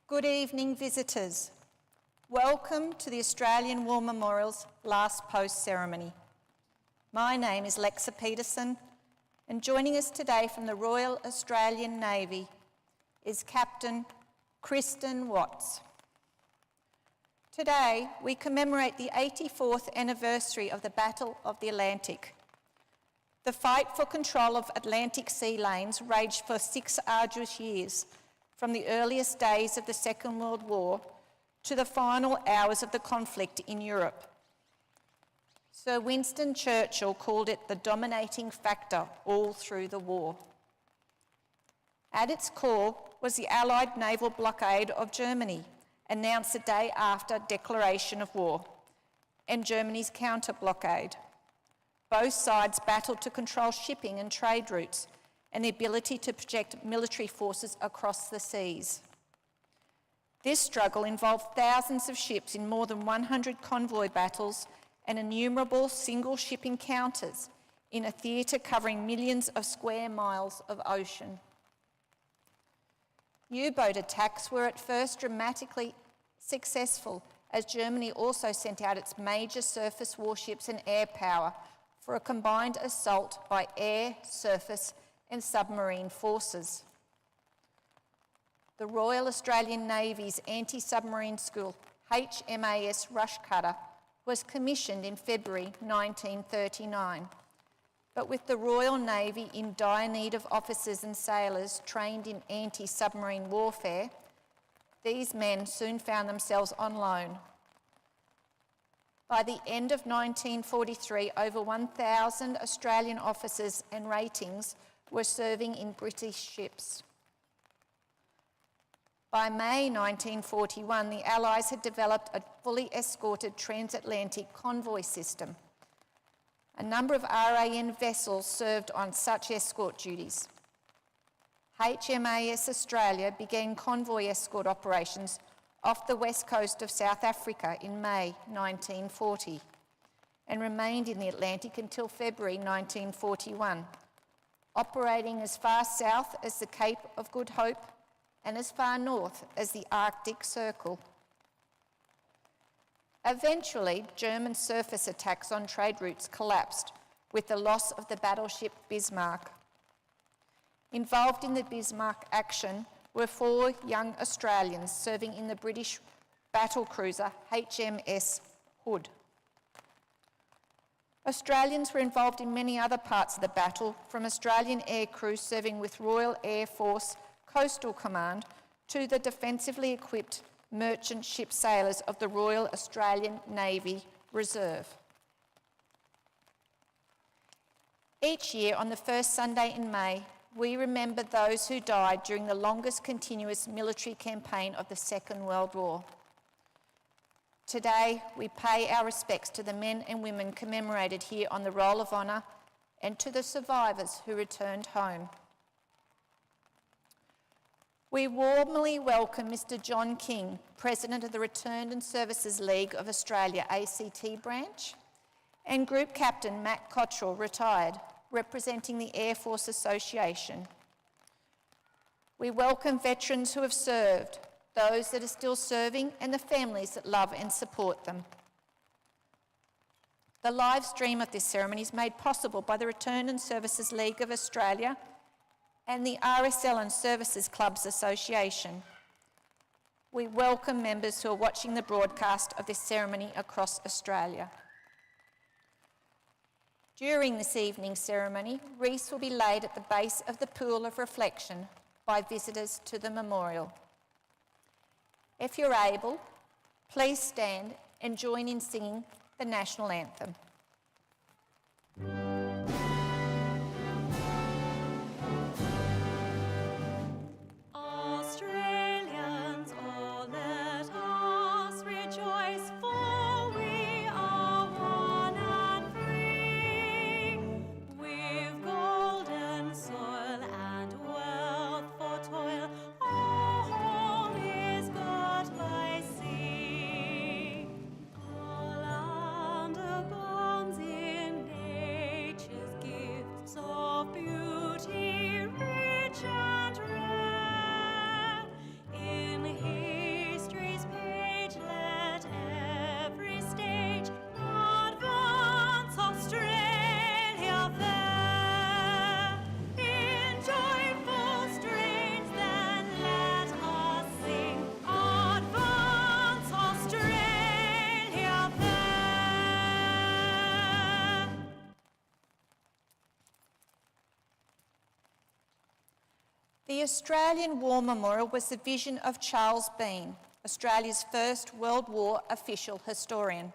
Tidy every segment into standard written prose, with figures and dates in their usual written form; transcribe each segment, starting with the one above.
Good evening, visitors. Welcome to the Australian War Memorial's last post ceremony. My name is Lexa Peterson, and joining us today from the Royal Australian Navy is Captain Kristen Watts. Today, we commemorate the 84th anniversary of the Battle of the Atlantic. The fight for control of Atlantic sea lanes raged for 6 arduous years, from the earliest days of the Second World War to the final hours of the conflict in Europe. Sir Winston Churchill called it the dominating factor all through the war. At its core was the Allied naval blockade of Germany, announced the day after declaration of war, and Germany's counter-blockade. Both sides battled to control shipping and trade routes and the ability to project military forces across the seas. This struggle involved thousands of ships in more than 100 convoy battles and innumerable single ship encounters in a theatre covering millions of square miles of ocean. U-boat attacks were at first dramatically successful, as Germany also sent out its major surface warships and air power for a combined assault by air, surface and submarine forces. The Royal Australian Navy's anti-submarine school, HMAS Rushcutter, was commissioned in February 1939. But with the Royal Navy in dire need of officers and sailors trained in anti-submarine warfare, these men soon found themselves on loan. By the end of 1943, over 1,000 Australian officers and ratings were serving in British ships. By May 1941, the Allies had developed a fully escorted transatlantic convoy system. A number of RAN vessels served on such escort duties. HMAS Australia began convoy escort operations off the west coast of South Africa in May 1940 and remained in the Atlantic until February 1941, operating as far south as the Cape of Good Hope and as far north as the Arctic Circle. Eventually, German surface attacks on trade routes collapsed with the loss of the battleship Bismarck. Involved in the Bismarck action were 4 young Australians serving in the British battlecruiser HMS Hood. Australians were involved in many other parts of the battle, from Australian aircrew serving with Royal Air Force Coastal Command to the defensively equipped merchant ship sailors of the Royal Australian Navy Reserve. Each year on the first Sunday in May, we remember those who died during the longest continuous military campaign of the Second World War. Today, we pay our respects to the men and women commemorated here on the Roll of Honour and to the survivors who returned home. We warmly welcome Mr. John King, President of the Returned and Services League of Australia ACT branch, and Group Captain Matt Cottrell, retired, representing the Air Force Association. We welcome veterans who have served, those that are still serving, and the families that love and support them. The live stream of this ceremony is made possible by the Returned and Services League of Australia and the RSL and Services Clubs Association. We welcome members who are watching the broadcast of this ceremony across Australia. During this evening's ceremony, wreaths will be laid at the base of the pool of reflection by visitors to the memorial. If you're able, please stand and join in singing the national anthem. Australians, oh, let us rejoice, for we are one and free. We've golden soil and wealth for toil, our home is got by sea. Our land above The Australian War Memorial was the vision of Charles Bean, Australia's first World War official historian.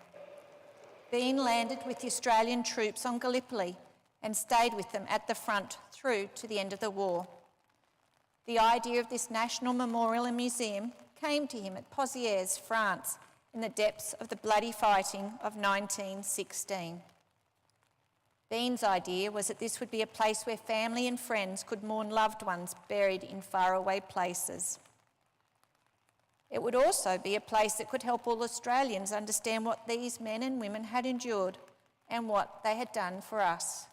Bean landed with the Australian troops on Gallipoli and stayed with them at the front through to the end of the war. The idea of this national memorial and museum came to him at Pozières, France, in the depths of the bloody fighting of 1916. Bean's idea was that this would be a place where family and friends could mourn loved ones buried in faraway places. It would also be a place that could help all Australians understand what these men and women had endured and what they had done for us.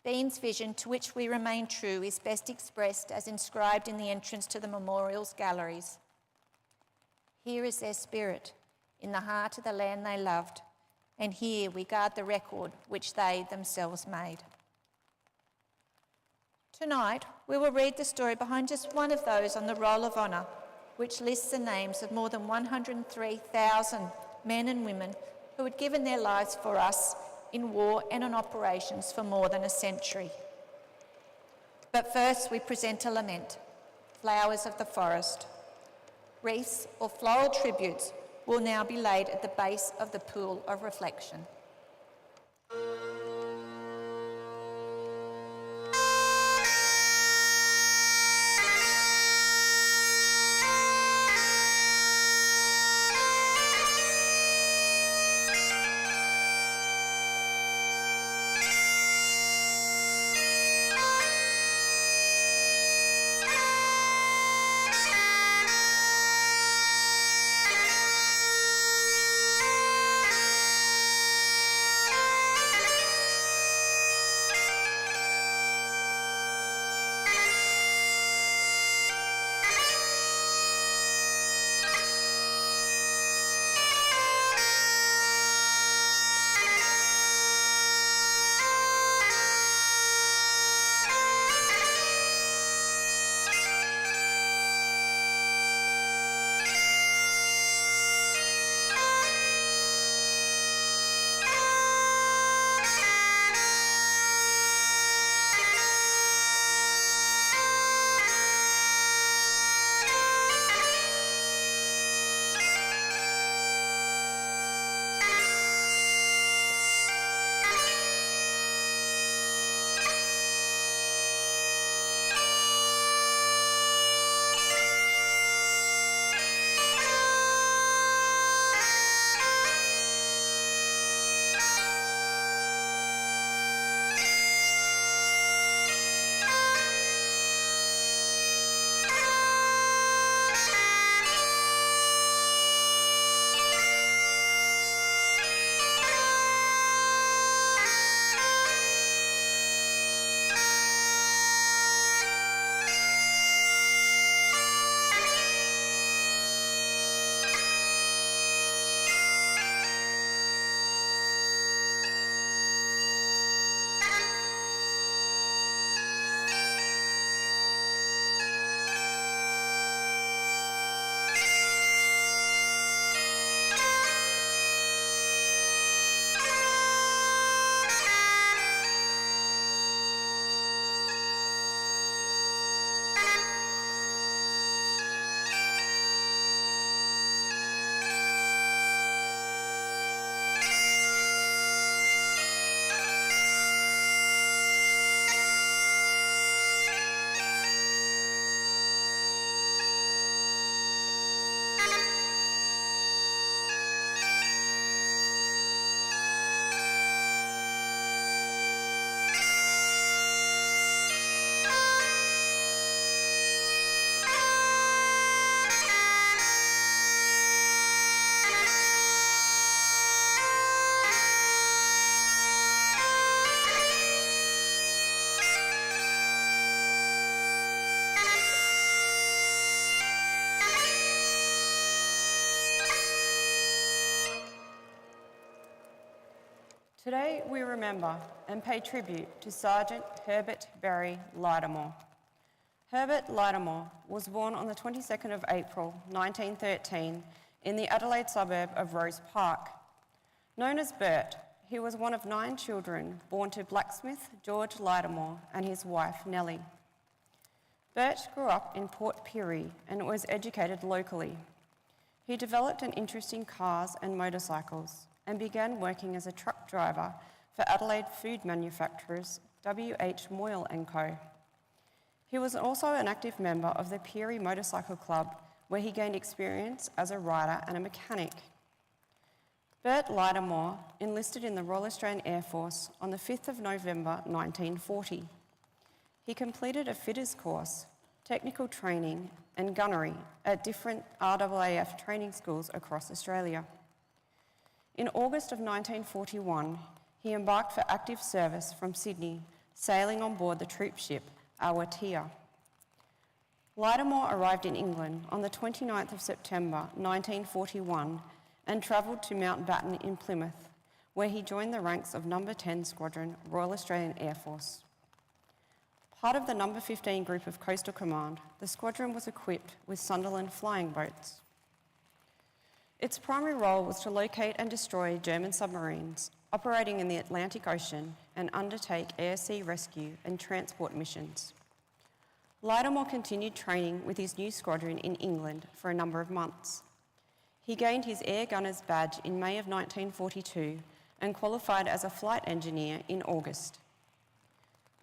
Bean's vision, to which we remain true, is best expressed as inscribed in the entrance to the memorial's galleries. Here is their spirit, in the heart of the land they loved, and here we guard the record which they themselves made. Tonight, we will read the story behind just one of those on the Roll of Honour, which lists the names of more than 103,000 men and women who had given their lives for us in war and on operations for more than a century. But first we present a lament, Flowers of the Forest. Wreaths or floral tributes will now be laid at the base of the pool of reflection. Today we remember and pay tribute to Sergeant Herbert Lydeamore. Herbert Lydeamore was born on the 22nd of April 1913 in the Adelaide suburb of Rose Park. Known as Bert, he was one of 9 children born to blacksmith George Lydeamore and his wife Nellie. Bert grew up in Port Pirie and was educated locally. He developed an interest in cars and motorcycles and began working as a truck driver for Adelaide food manufacturers W.H. Moyle & Co. He was also an active member of the Pirie Motorcycle Club, where he gained experience as a rider and a mechanic. Bert Lydeamore enlisted in the Royal Australian Air Force on the 5th of November 1940. He completed a fitters course, technical training and gunnery at different RAAF training schools across Australia. In August of 1941, he embarked for active service from Sydney, sailing on board the troop ship Awatea. Lydeamore arrived in England on the 29th of September 1941 and travelled to Mountbatten in Plymouth, where he joined the ranks of No. 10 Squadron, Royal Australian Air Force. Part of the No. 15 Group of Coastal Command, the squadron was equipped with Sunderland flying boats. Its primary role was to locate and destroy German submarines operating in the Atlantic Ocean and undertake air-sea rescue and transport missions. Lydeamore continued training with his new squadron in England for a number of months. He gained his Air Gunner's badge in May of 1942 and qualified as a flight engineer in August.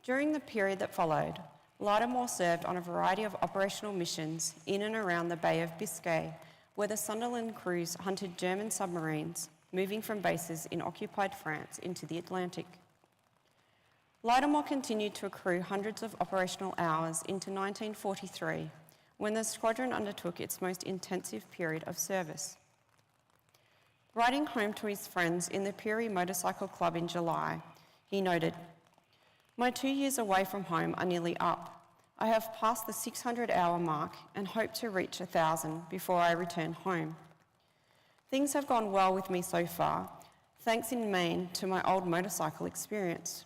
During the period that followed, Lydeamore served on a variety of operational missions in and around the Bay of Biscay, where the Sunderland crews hunted German submarines moving from bases in occupied France into the Atlantic. Lydeamore continued to accrue hundreds of operational hours into 1943, when the squadron undertook its most intensive period of service. Writing home to his friends in the Pirie Motorcycle Club in July, he noted, "My 2 years away from home are nearly up. I have passed the 600-hour mark and hope to reach 1,000 before I return home. Things have gone well with me so far, thanks in main to my old motorcycle experience.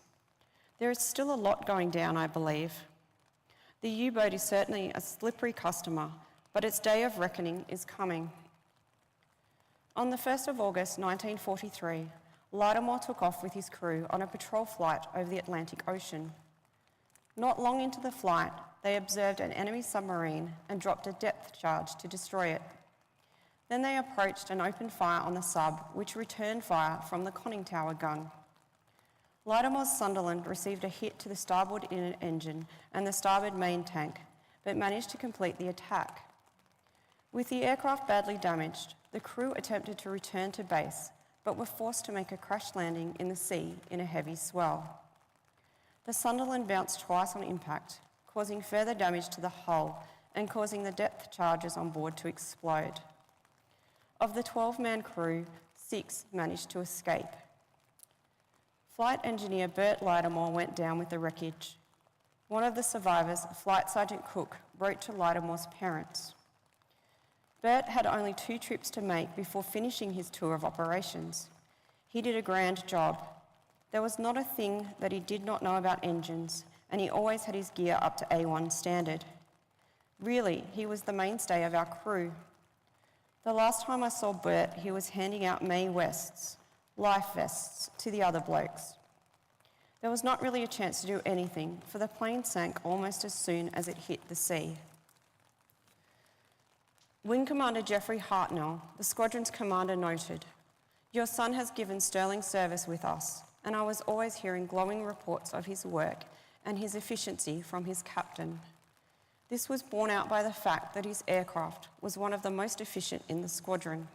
There is still a lot going down, I believe. The U-boat is certainly a slippery customer, but its day of reckoning is coming." On the 1st of August 1943, Lydeamore took off with his crew on a patrol flight over the Atlantic Ocean. Not long into the flight, they observed an enemy submarine and dropped a depth charge to destroy it. Then they approached and opened fire on the sub, which returned fire from the conning tower gun. Lydeamore's Sunderland received a hit to the starboard inner engine and the starboard main tank, but managed to complete the attack. With the aircraft badly damaged, the crew attempted to return to base, but were forced to make a crash landing in the sea in a heavy swell. The Sunderland bounced twice on impact, causing further damage to the hull and causing the depth charges on board to explode. Of the 12-man crew, 6 managed to escape. Flight engineer Bert Lydeamore went down with the wreckage. One of the survivors, Flight Sergeant Cook, wrote to Lydeamore's parents. Bert had only 2 trips to make before finishing his tour of operations. He did a grand job. There was not a thing that he did not know about engines, and he always had his gear up to A1 standard. Really, he was the mainstay of our crew. The last time I saw Bert, he was handing out May Wests, life vests, to the other blokes. There was not really a chance to do anything, for the plane sank almost as soon as it hit the sea. Wing Commander Geoffrey Hartnell, the squadron's commander, noted, "Your son has given sterling service with us, and I was always hearing glowing reports of his work and his efficiency from his captain. This was borne out by the fact that his aircraft was one of the most efficient in the squadron.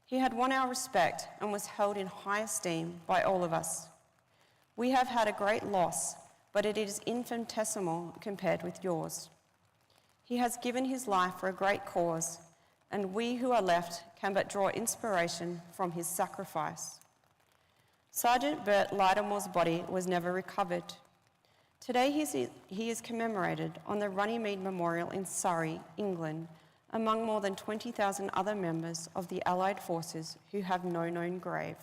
He had won our respect and was held in high esteem by all of us. We have had a great loss, but it is infinitesimal compared with yours. He has given his life for a great cause, and we who are left can but draw inspiration from his sacrifice." Sergeant Bert Lydeamore's body was never recovered. Today he is commemorated on the Runnymede Memorial in Surrey, England, among more than 20,000 other members of the Allied forces who have no known grave.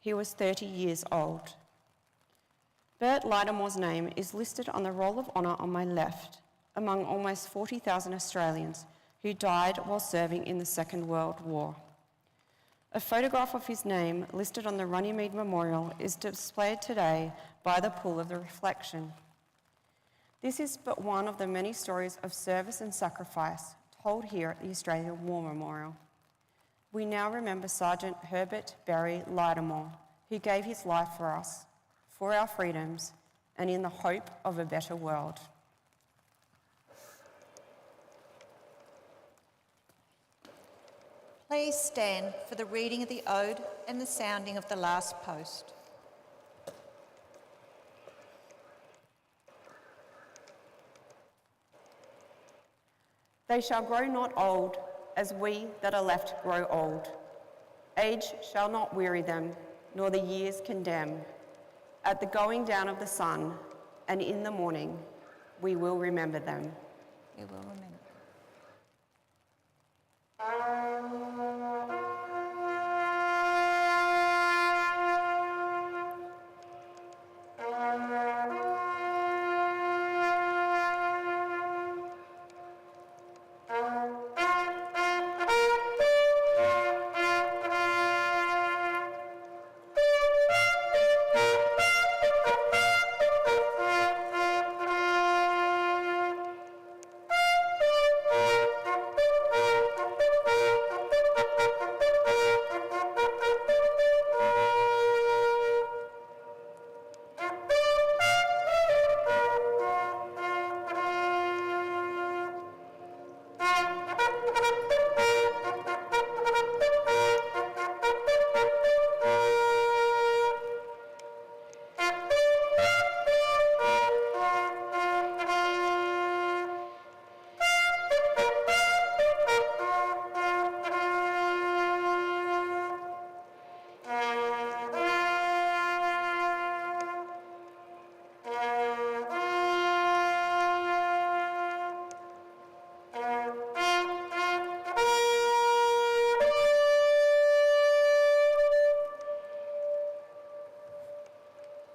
He was 30 years old. Bert Lydeamore's name is listed on the Roll of Honour on my left, among almost 40,000 Australians who died while serving in the Second World War. A photograph of his name listed on the Runnymede Memorial is displayed today by the Pool of the Reflection. This is but one of the many stories of service and sacrifice told here at the Australian War Memorial. We now remember Sergeant Herbert Barry Lydeamore, who gave his life for us, for our freedoms, and in the hope of a better world. Please stand for the reading of the ode and the sounding of the last post. They shall grow not old, as we that are left grow old. Age shall not weary them, nor the years condemn. At the going down of the sun, and in the morning, we will remember them. We will remember.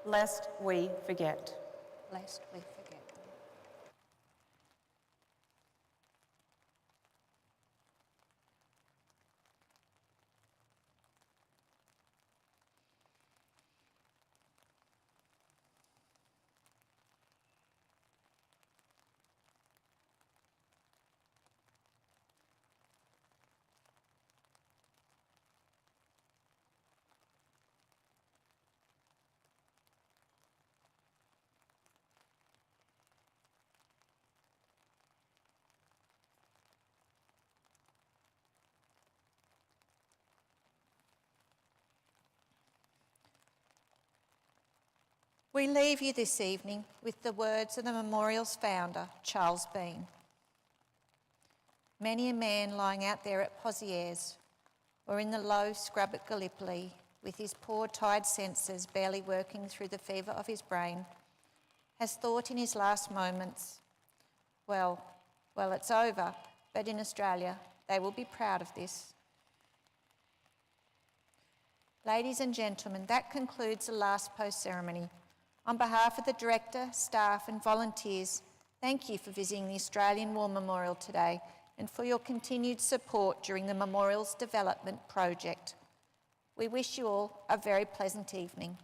Lest we forget. Lest we forget. We leave you this evening with the words of the memorial's founder, Charles Bean. Many a man lying out there at Pozieres or in the low scrub at Gallipoli with his poor tired senses barely working through the fever of his brain has thought in his last moments, well, it's over, but in Australia they will be proud of this. Ladies and gentlemen, that concludes the last post ceremony. On behalf of the Director, staff and volunteers, thank you for visiting the Australian War Memorial today and for your continued support during the Memorial's development project. We wish you all a very pleasant evening.